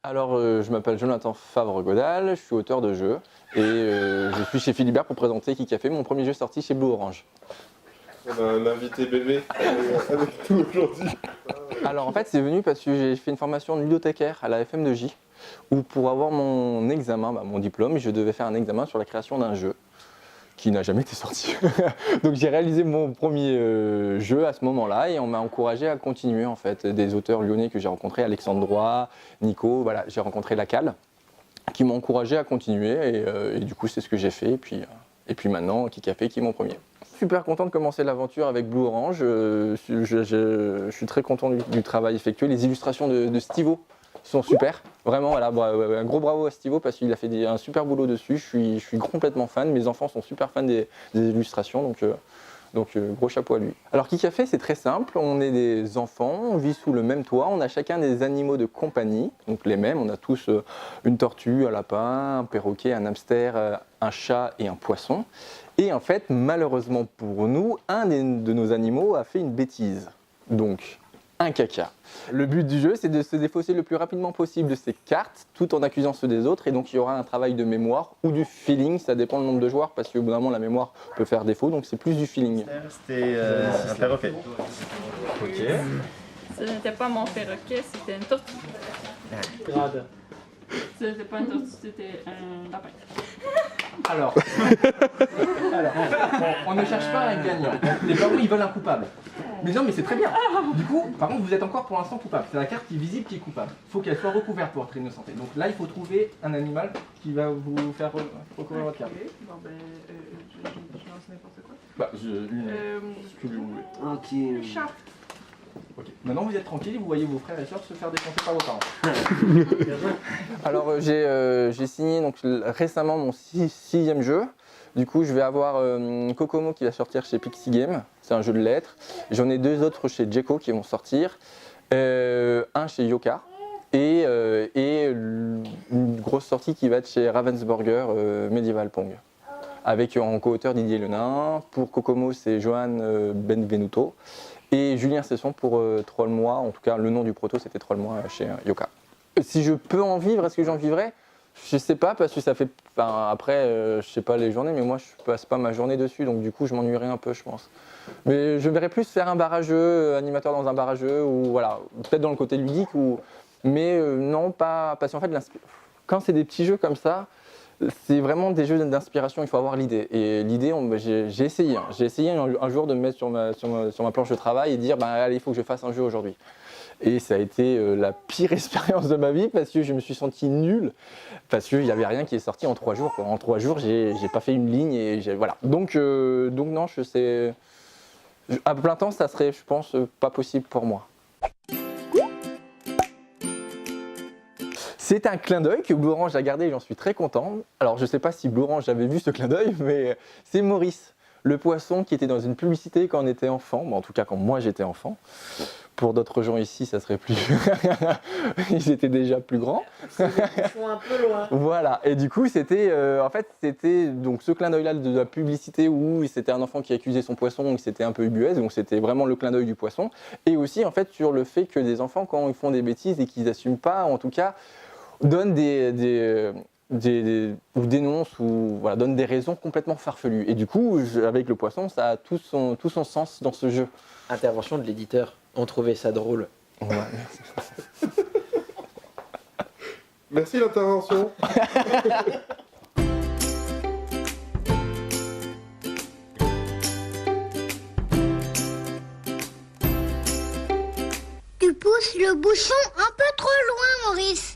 Alors, je m'appelle Jonathan Favre-Godal, je suis auteur de jeux et je suis chez Philibert pour présenter Kikafé, mon premier jeu sorti chez Blue Orange. On a un invité bébé avec nous aujourd'hui. Alors en fait, c'est venu parce que j'ai fait une formation de ludothécaire à la FM2J où pour avoir mon examen, mon diplôme, je devais faire un examen sur la création d'un jeu qui n'a jamais été sorti. Donc j'ai réalisé mon premier jeu à ce moment-là et on m'a encouragé à continuer en fait. Des auteurs lyonnais que j'ai rencontrés, Alexandre Droit, Nico, voilà, j'ai rencontré Lacal, qui m'ont encouragé à continuer et du coup c'est ce que j'ai fait et puis maintenant Kikafé qui est mon premier. Super content de commencer l'aventure avec Blue Orange, je suis très content du travail effectué, les illustrations de Stivo sont super, vraiment voilà, un gros bravo à Stivo parce qu'il a fait un super boulot dessus, je suis complètement fan, mes enfants sont super fans des illustrations donc gros chapeau à lui. Alors Kikafé c'est très simple, on est des enfants, on vit sous le même toit, on a chacun des animaux de compagnie, donc les mêmes, on a tous une tortue, un lapin, un perroquet, un hamster, un chat et un poisson. Et en fait, malheureusement pour nous, un de nos animaux a fait une bêtise, donc un caca. Le but du jeu, c'est de se défausser le plus rapidement possible de ces cartes, tout en accusant ceux des autres, et donc il y aura un travail de mémoire ou du feeling, ça dépend du nombre de joueurs, parce qu'au bout d'un moment, la mémoire peut faire défaut, donc c'est plus du feeling. C'était un perroquet. Ok. Ce n'était pas mon perroquet, c'était une tortue. Grade. Ce n'était pas une tortue, c'était un lapin. Alors, on ne cherche pas un gagnant. Les parents, ils veulent un coupable. Mais non, mais c'est très bien. Du coup, par contre, vous êtes encore pour l'instant coupable. C'est la carte qui est visible qui est coupable. Il faut qu'elle soit recouverte pour être innocentée. Donc là, il faut trouver un animal qui va vous faire recouvrir votre carte. Bon ben, je lance n'importe quoi. Bah, ce que vous voulez. Ok. Chat. Ok. Maintenant, vous êtes tranquille et vous voyez vos frères et sœurs se faire défoncer par vos parents. Alors, j'ai signé donc, récemment mon sixième jeu. Du coup, je vais avoir Kokomo qui va sortir chez Pixie Game. C'est un jeu de lettres. J'en ai deux autres chez Djeko qui vont sortir. Un chez Yoka. Et une grosse sortie qui va être chez Ravensburger Medieval Pong. Avec en co-auteur Didier Lenain. Pour Kokomo, c'est Johan Benvenuto. Et Julien Cesson pour Troll-moi, en tout cas le nom du proto c'était Troll-moi chez Yoka. Si je peux en vivre, est-ce que j'en vivrai? Je sais pas parce que ça fait, après je sais pas les journées mais moi je passe pas ma journée dessus donc du coup je m'ennuierai un peu je pense. Mais je verrais plus faire un barrageux, animateur dans un barrageux ou voilà, peut-être dans le côté ludique mais non pas, parce qu'en fait quand c'est des petits jeux comme ça, c'est vraiment des jeux d'inspiration, il faut avoir l'idée. Et l'idée, j'ai essayé. J'ai essayé un jour de me mettre sur ma planche de travail et dire allez, il faut que je fasse un jeu aujourd'hui. Et ça a été la pire expérience de ma vie parce que je me suis senti nul, parce qu'il n'y avait rien qui est sorti en 3 jours. Quoi. En 3 jours, j'ai pas fait une ligne et voilà. Donc non, je sais. À plein temps, ça serait, je pense, pas possible pour moi. C'est un clin d'œil que Blue Orange a gardé et j'en suis très content. Alors je ne sais pas si Blue Orange avait vu ce clin d'œil, mais c'est Maurice, le poisson qui était dans une publicité quand on était enfant, en tout cas quand moi j'étais enfant. Pour d'autres gens ici, ça serait plus... Ils étaient déjà plus grands. Ils sont un peu loin. Voilà, et du coup c'était donc ce clin d'œil-là de la publicité où c'était un enfant qui accusait son poisson et c'était un peu ubuesque, donc c'était vraiment le clin d'œil du poisson. Et aussi en fait sur le fait que des enfants, quand ils font des bêtises et qu'ils n'assument pas, en tout cas, donnent ou dénoncent ou voilà, donnent des raisons complètement farfelues. Et du coup, avec le poisson, ça a tout son sens dans ce jeu. Intervention de l'éditeur. On trouvait ça drôle. Ouais. Merci l'intervention. Tu pousses le bouchon un peu trop loin, Maurice.